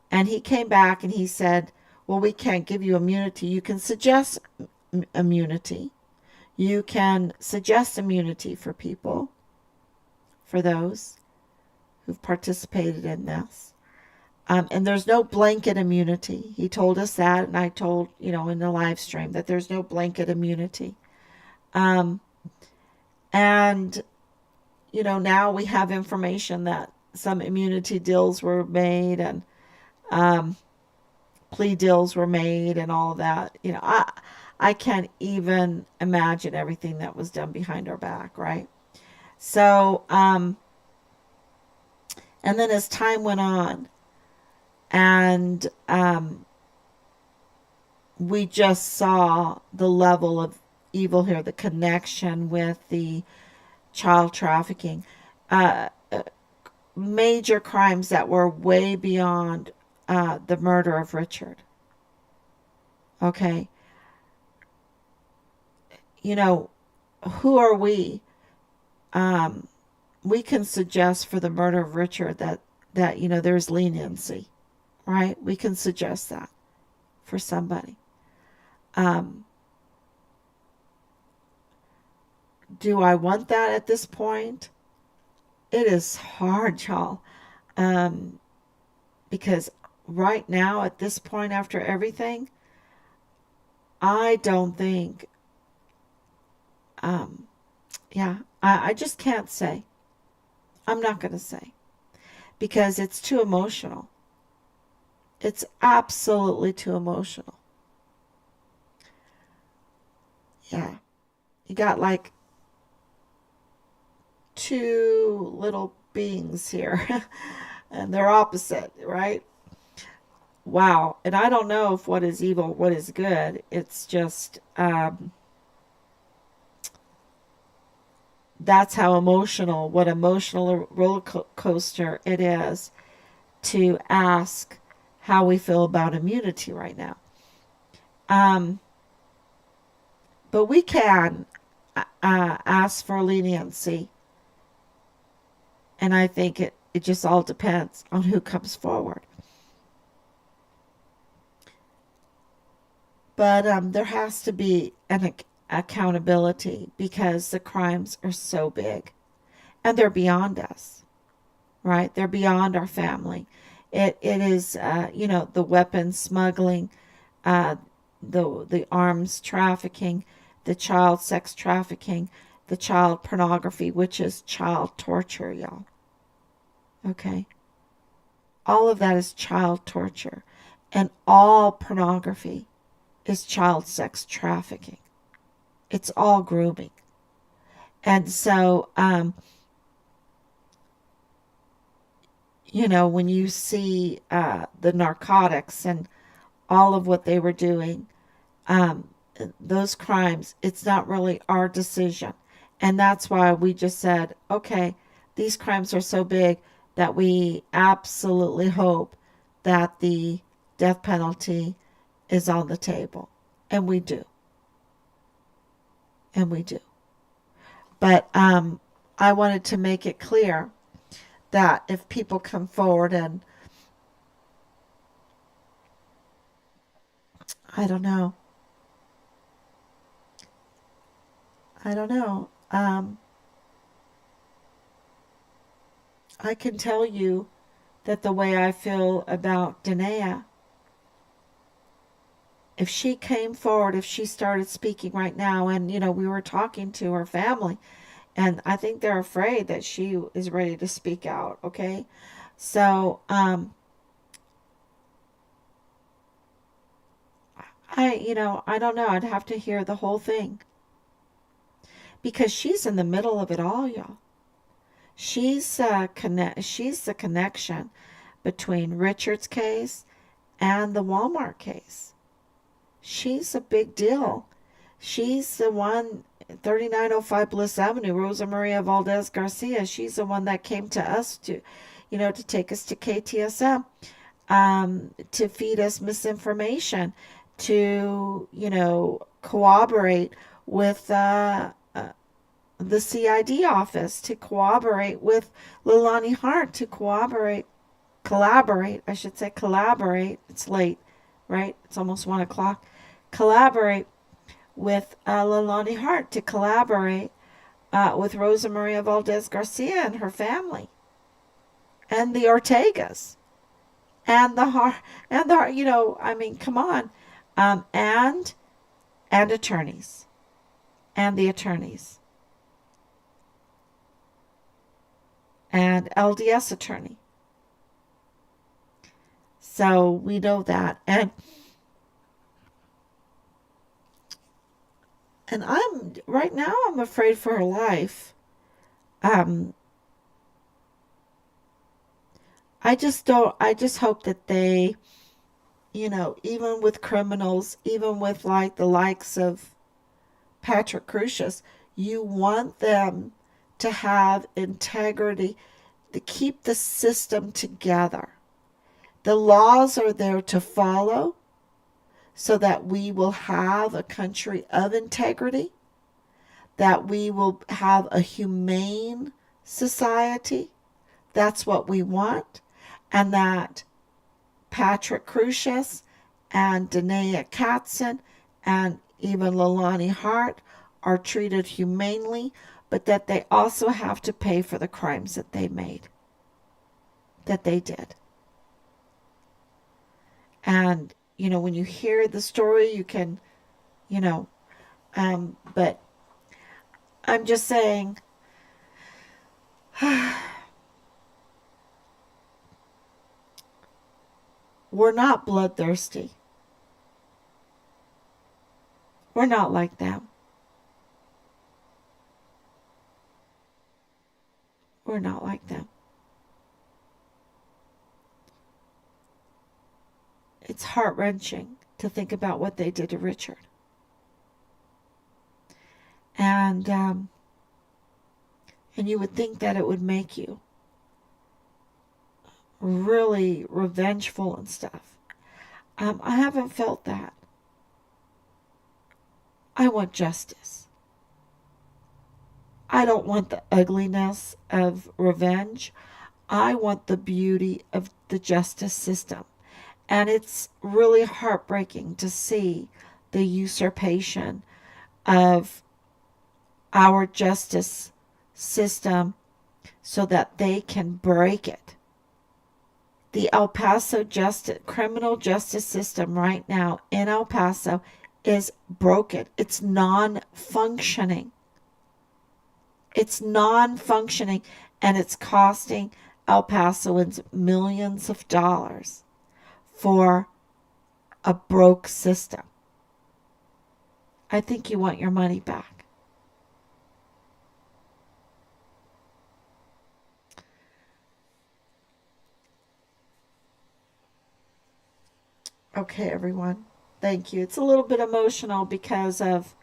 And he came back and he said, well, we can't give you immunity. You can suggest immunity. You can suggest immunity for people, for those who've participated in this. And there's no blanket immunity. He told us that, and I told, in the live stream, that there's no blanket immunity. Um, and, now we have information that some immunity deals were made, and um, plea deals were made, and all of that. I can't even imagine everything that was done behind our back, right? So, and then as time went on, and we just saw the level of evil here, the connection with the child trafficking, uh, major crimes that were way beyond the murder of Richard. Okay, you know, who are we? Um, we can suggest for the murder of Richard that there's leniency, right? We can suggest that for somebody. Um, do I want that at this point? It is hard, y'all, um, because right now at this point, after everything, I don't think. Um, yeah, I just can't say. I'm not going to say, because it's too emotional. It's absolutely too emotional. Yeah. You got like two little beings here, and they're opposite, right? Wow. And I don't know if what is evil, what is good. It's just, that's how emotional, what emotional roller coaster it is to ask how we feel about immunity right now. Um, but we can ask for leniency, and I think it just all depends on who comes forward. But there has to be an accountability because the crimes are so big and they're beyond us, right? They're beyond our family. It is, the weapons smuggling, uh, the arms trafficking, the child sex trafficking, the child pornography, which is child torture, y'all. Okay, all of that is child torture, and all pornography is child sex trafficking. It's all grooming. And so, when you see the narcotics and all of what they were doing, um, those crimes, it's not really our decision. And that's why we just said, okay, these crimes are so big that we absolutely hope that the death penalty is on the table. And we do. And we do. But I wanted to make it clear that if people come forward and I don't know, I don't know, I can tell you that the way I feel about Danae, if she came forward, if she started speaking right now, and we were talking to her family, and I think they're afraid that she is ready to speak out. Okay, so I don't know. I'd have to hear the whole thing because she's in the middle of it all, y'all. She's the connection between Richard's case and the Walmart case. She's a big deal. She's the one, 3905 Bliss Avenue, Rosa Maria Valdez Garcia. She's the one that came to us to take us to KTSM, to feed us misinformation, to, cooperate with the CID office, to cooperate with Lilani Hart, to collaborate, I should say collaborate. It's late, right? It's almost 1 o'clock. Collaborate with Lilani Hart, to collaborate with Rosa Maria Valdez Garcia and her family, and the Ortegas, and I mean, come on, and attorneys, and the attorneys, and LDS attorney. So we know that, and I'm right now, I'm afraid for her life. Um, I just don't. I just hope that they, even with criminals, even with like the likes of Patrick Crucius, you want them to have integrity, to keep the system together. The laws are there to follow so that we will have a country of integrity, that we will have a humane society. That's what we want. And that Patrick Crucius and Danae Katzen and even Lilani Hart are treated humanely, but that they also have to pay for the crimes that they made, that they did. And, when you hear the story, you can, you know, but I'm just saying, we're not bloodthirsty. We're not like them. We're not like them. It's heart wrenching to think about what they did to Richard. And And you would think that it would make you really revengeful and stuff. I haven't felt that. I want justice. I don't want the ugliness of revenge. I want the beauty of the justice system. And it's really heartbreaking to see the usurpation of our justice system so that they can break it. The El Paso criminal justice system right now in El Paso is broken. It's non-functioning. It's non-functioning, and it's costing El Pasoans millions of dollars for a broke system. I think you want your money back. Okay, everyone. Thank you. It's a little bit emotional because of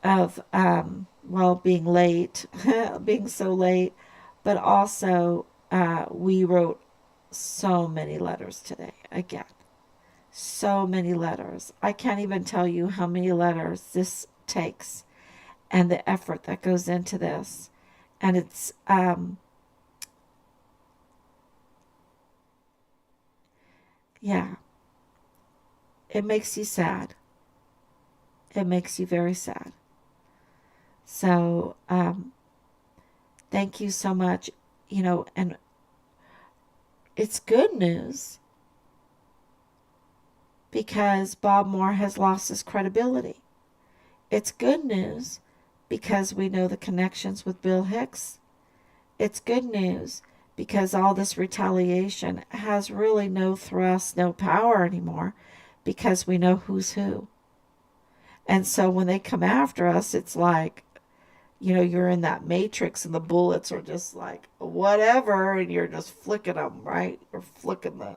well, being late, being so late, but also we wrote so many letters today. Again, so many letters. I can't even tell you how many letters this takes and the effort that goes into this. And it's yeah, it makes you sad. It makes you very sad. So thank you so much. And it's good news because Bob Moore has lost his credibility. It's good news because we know the connections with Bill Hicks. It's good news because all this retaliation has really no thrust, no power anymore because we know who's who. And so when they come after us, it's like, you're in that matrix and the bullets are just like, whatever, and you're just flicking them, right? You're flicking the,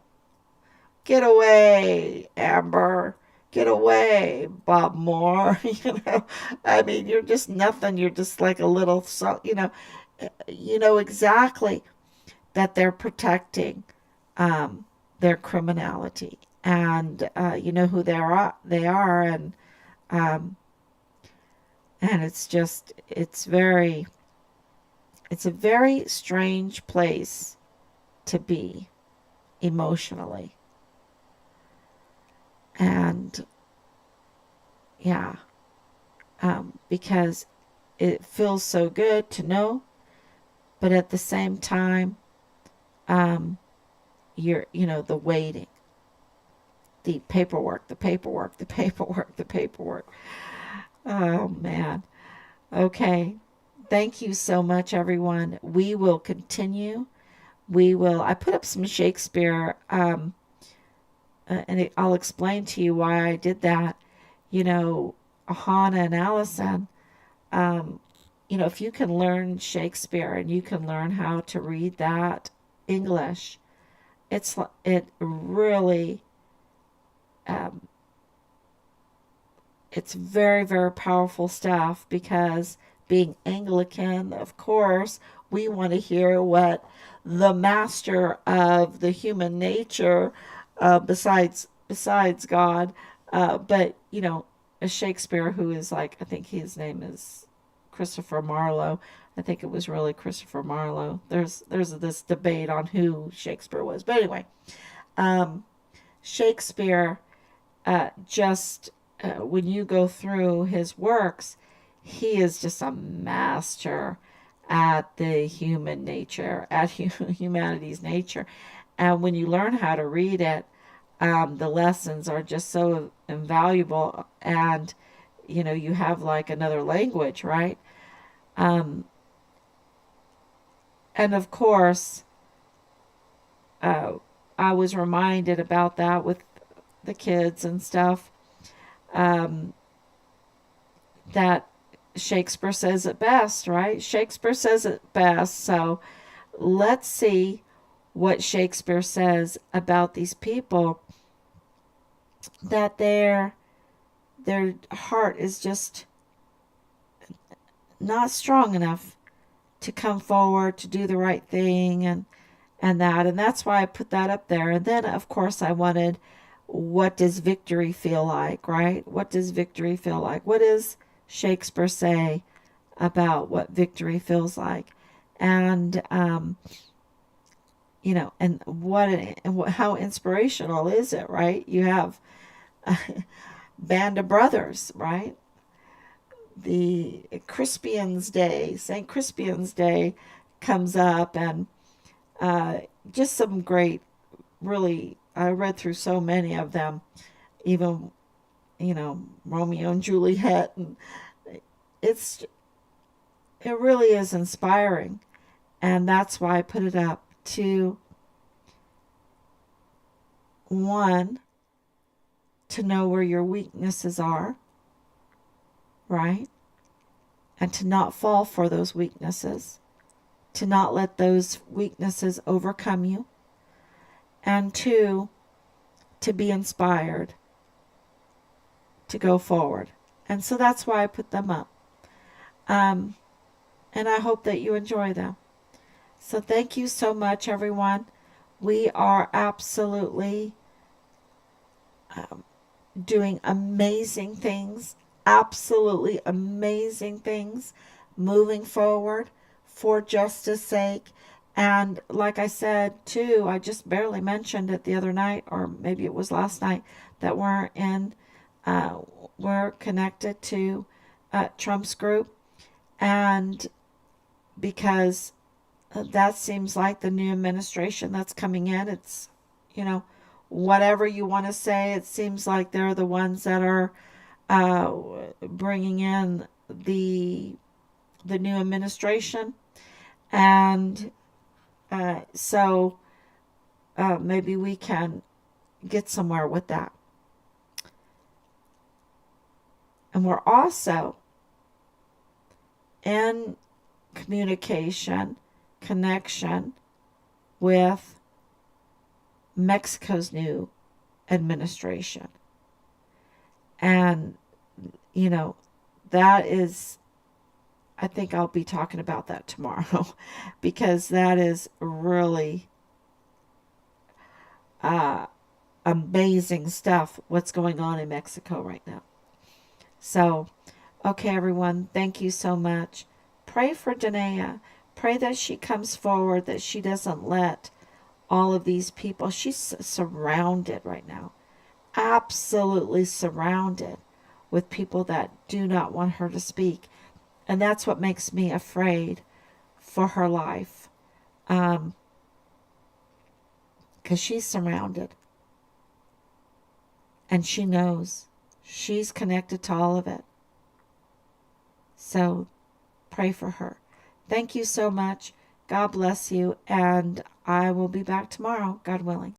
get away, Amber. Get away, Bob Moore. I mean, you're just nothing. You're just like a little, you know exactly that they're protecting their criminality, and you know who they are, um, and it's a very strange place to be emotionally, and yeah, because it feels so good to know, but at the same time, um, the waiting, the paperwork, the paperwork, the paperwork, the paperwork. Oh man. Okay. Thank you so much, everyone. We will continue. I put up some Shakespeare, and I'll explain to you why I did that. You know, Hannah and Allison, um, if you can learn Shakespeare and you can learn how to read that English, it really, um, it's very, very powerful stuff because being Anglican, of course, we want to hear what the master of the human nature, besides God, but a Shakespeare who is like, I think his name is Christopher Marlowe. I think it was really Christopher Marlowe. There's this debate on who Shakespeare was, but anyway, um, Shakespeare just when you go through his works, he is just a master at the human nature, at humanity's nature. And when you learn how to read it, the lessons are just so invaluable. And, you have like another language, right? Um, and of course, uh, I was reminded about that with the kids and stuff. Um, that Shakespeare says it best, right? Shakespeare says it best. So let's see what Shakespeare says about these people, that their heart is just not strong enough to come forward, to do the right thing, and that's why I put that up there. And then of course I wanted, what does victory feel like, right? What does victory feel like? What does Shakespeare say about what victory feels like? And and how inspirational is it, right? You have a band of brothers, right? The Crispian's Day, St. Crispian's Day comes up, and uh, just some great, really, I read through so many of them, even, Romeo and Juliet, and it's, it really is inspiring. And that's why I put it up to, one, to know where your weaknesses are, right? And to not fall for those weaknesses, to not let those weaknesses overcome you, and two, to be inspired to go forward. And so that's why I put them up. Um, and I hope that you enjoy them. So thank you so much, everyone. We are absolutely um, doing amazing things, absolutely amazing things, moving forward for justice sake. And like I said, too, I just barely mentioned it the other night, or maybe it was last night, that uh, we're connected to Trump's group. And because that seems like the new administration that's coming in, it's, you know, whatever you want to say, it seems like they're the ones that are uh, bringing in the new administration. And so maybe we can get somewhere with that. And we're also in communication, connection with Mexico's new administration. And, you know, that is, I think I'll be talking about that tomorrow because that is really uh, amazing stuff, what's going on in Mexico right now. So, okay, everyone, thank you so much. Pray for Danae. Pray that she comes forward, that she doesn't let all of these people, she's surrounded right now, absolutely surrounded with people that do not want her to speak. And that's what makes me afraid for her life. Because she's surrounded. And she knows. She's connected to all of it. So pray for her. Thank you so much. God bless you. And I will be back tomorrow, God willing.